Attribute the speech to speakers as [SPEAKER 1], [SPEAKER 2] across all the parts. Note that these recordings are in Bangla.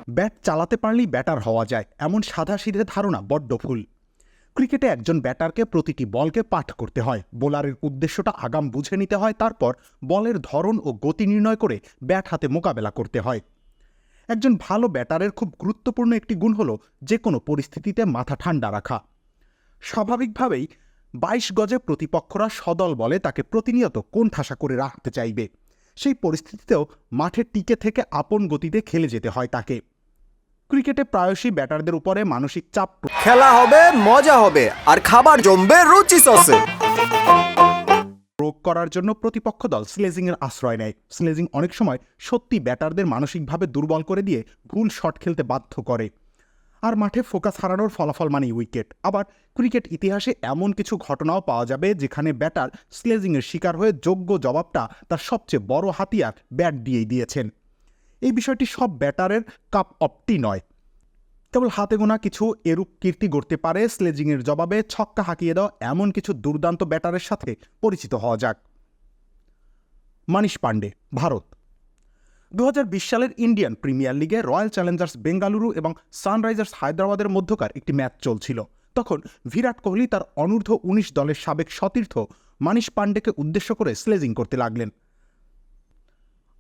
[SPEAKER 1] ব্যাট চালাতে পারলেই ব্যাটার হওয়া যায়, এমন সাধাসিধে ধারণা বড্ড ভুল। ক্রিকেটে একজন ব্যাটারকে প্রতিটি বলকে পাঠ করতে হয়, বোলারের উদ্দেশ্যটা আগাম বুঝে নিতে হয়, তারপর বলের ধরন ও গতি নির্ণয় করে ব্যাট হাতে মোকাবেলা করতে হয়। একজন ভালো ব্যাটারের খুব গুরুত্বপূর্ণ একটি গুণ হল যে কোনো পরিস্থিতিতে মাথা ঠান্ডা রাখা। স্বাভাবিকভাবেই 22 গজে প্রতিপক্ষরা সদল বলে তাকে প্রতিনিয়ত কোণঠাসা করে রাখতে চাইবে। সেই পরিস্থিতিতেও মাঠে টিকে থেকে আপন গতিতে খেলে যেতে হয় তাকে। ক্রিকেটে প্রায়শই ব্যাটারদের উপরে মানসিক চাপ
[SPEAKER 2] খেলা হবে, মজা হবে, আর খাবার জমবে রুচি সসে।
[SPEAKER 1] প্রয়োগ করার জন্য প্রতিপক্ষ দল স্লেজিংয়ের আশ্রয় নেয়। স্লেজিং অনেক সময় সত্যি ব্যাটারদের মানসিকভাবে দুর্বল করে দিয়ে ভুল শট খেলতে বাধ্য করে, আর মাঠে ফোকাস হারানোর ফলাফল মানেই উইকেট। আবার ক্রিকেট ইতিহাসে এমন কিছু ঘটনাও পাওয়া যাবে যেখানে ব্যাটার স্লেজিংয়ের শিকার হয়ে যোগ্য জবাবটা তার সবচেয়ে বড় হাতিয়ার ব্যাট দিয়েই দিয়েছেন। এই বিষয়টি সব ব্যাটারের কাপ অফ টি নয়, কেবল হাতে গোনা কিছু এরূপ কীর্তি গড়তে পারে স্লেজিংয়ের জবাবে ছক্কা হাঁকিয়ে দেওয়া এমন কিছু দুর্দান্ত ব্যাটারের সাথে পরিচিত হওয়া যাক। মনীষ পাণ্ডে, ভারত। 2020 সালের ইন্ডিয়ান প্রিমিয়ার লিগে রয়্যাল চ্যালেঞ্জার্স বেঙ্গালুরু এবং সানরাইজার্স হায়দ্রাবাদের মধ্যকার একটি ম্যাচ চলছিল। তখন বিরাট কোহলি তার অনূর্ধ্ব 19 দলের সাবেক সতীর্থ মনীষ পাণ্ডেকে উদ্দেশ্য করে স্লেজিং করতে লাগলেন।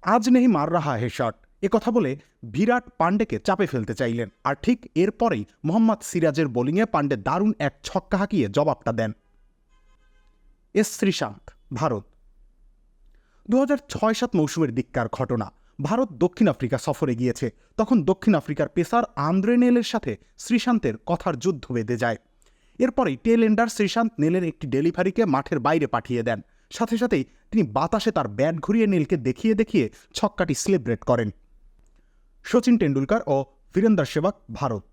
[SPEAKER 1] আজ নেই মার রাহা হে শট, কথা বলে বিরাট পাণ্ডেকে চাপে ফেলতে চাইলেন, আর ঠিক এরপরেই মোহাম্মদ সিরাজের বোলিংয়ে পাণ্ডে দারুণ এক ছক্কা হাঁকিয়ে জবাবটা দেন। এস শ্রীশান্ত, ভারত। 2006-07 মৌসুমের দিককার ঘটনা। ভারত দক্ষিণ আফ্রিকা সফরে গিয়েছে। তখন দক্ষিণ আফ্রিকার পেসার আন্দ্রে নেলের সাথে শ্রীশান্তের কথার যুদ্ধ বেঁধে যায়। এরপরেই টেল এন্ডার শ্রীশান্ত নেলের একটি ডেলিভারিকে মাঠের বাইরে পাঠিয়ে দেন। সাথে সাথেই তিনি বাতাসে তার ব্যাট ঘুরিয়ে নেলকে দেখিয়ে দেখিয়ে ছক্কাটি সেলিব্রেট করেন। সচিন টেন্ডুলকার ও বীরেন্দর সেহবাগ, ভারত।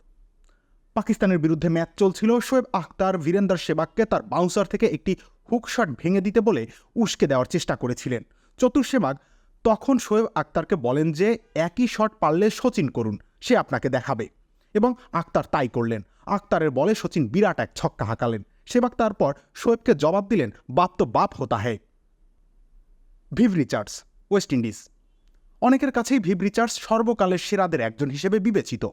[SPEAKER 1] পাকিস্তানের বিরুদ্ধে ম্যাচ চলছিল। শোয়েব আখতার বীরেন্দর সেহবাগকে তার বাউন্সার থেকে একটি হুক শট ভেঙে দিতে বলে উস্কে দেওয়ার চেষ্টা করেছিলেন। চতুর সেহবাগ তখন শোয়েব আখতারকে বলেন যে একই শট পারলে সচিন করুন, সে আপনাকে দেখাবে, এবং আখতার তাই করলেন। আখতারের বলে সচিন বিরাট এক ছক্কা হাঁকালেন। সেহবাগ তারপর শোয়েবকে জবাব দিলেন, বাপ তো বাপ হতা হ্যায়। Viv Richards, West Indies. অনেকের কাছেই ভিভ রিচার্ডস সর্বকালের সেরাদের একজন হিসেবে বিবেচিত।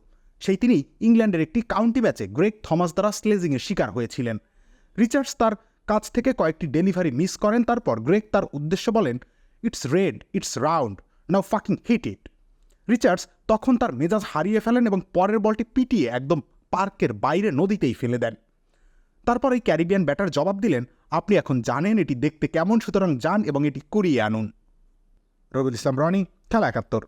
[SPEAKER 1] তিনি ইংল্যান্ডের একটি কাউন্টি ম্যাচে গ্রেগ থমাস দ্বারা স্লেজিংয়ের শিকার হয়েছিলেন। রিচার্ডস তার কাছ থেকে কয়েকটি ডেলিভারি মিস করেন। তারপর গ্রেগ তার উদ্দেশ্যে বলেন, it's red, it's round, now fucking hit it. Richards তখন তার মেজাজ হারিয়ে ফেলেন এবং পরের বলটি পিটিয়ে একদম পার্কের বাইরে নদীতেই ফেলে দেন। তারপর এই ক্যারিবিয়ান ব্যাটার জবাব দিলেন, আপনি এখন জানেন এটি দেখতে কেমন, সুতরাং যান এবং এটি করিয়ে আনুন। রবিউল ইসলাম রনি, খেলা 71।